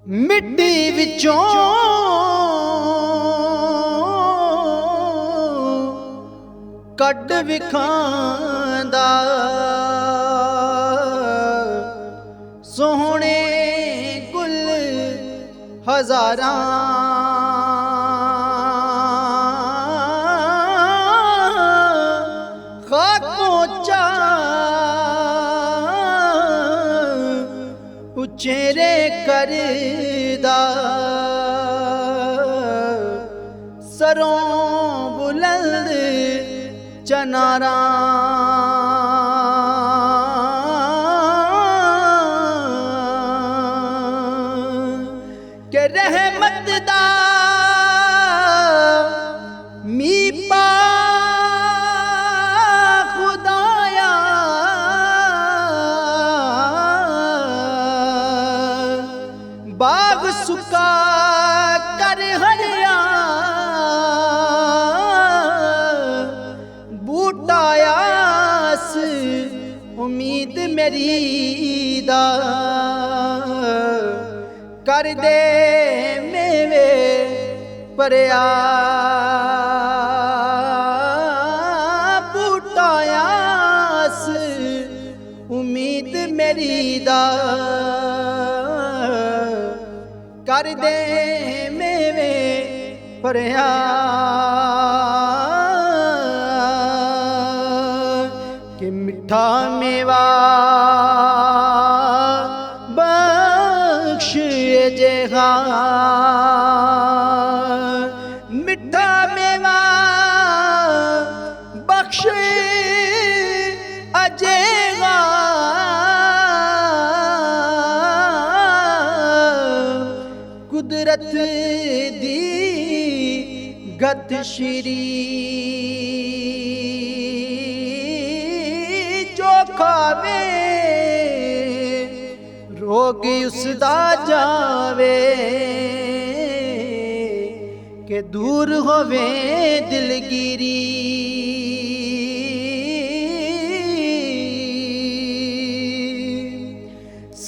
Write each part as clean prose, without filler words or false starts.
मिट्टी विचों कट विखांदा सोहणे गुल हजारां खाकों चा उचेरे करदा सरों बुलंद चनारा के रहमत दा मी पा खुदाया बाग सुका कर हरिया बूटायास उम्मीद मेरी दा कर दे मेवे परया बूटायास उम्मीद मेरी दा कर दे मेवे परया कि मिठा मेवा बख्श जेहा मिठा मेवा बख्श अजेगा कुदरत दी गत श्री जो खावे रोग उसदा जावे के दूर होवे दिलगिरी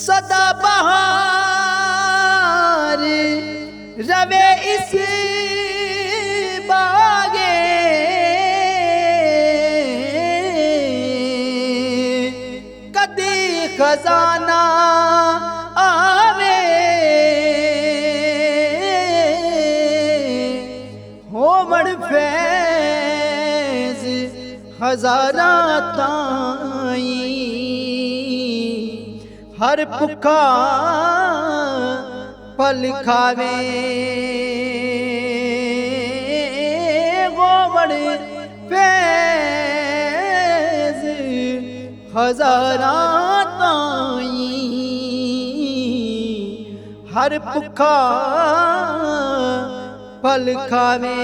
सदा बहार रवे इस बागे कदी खजाना आवे होवण फैज हजारा ताई हर भुखा फल खावे गोवड़ फैज हजारा ताई हर भुखा फल खावे।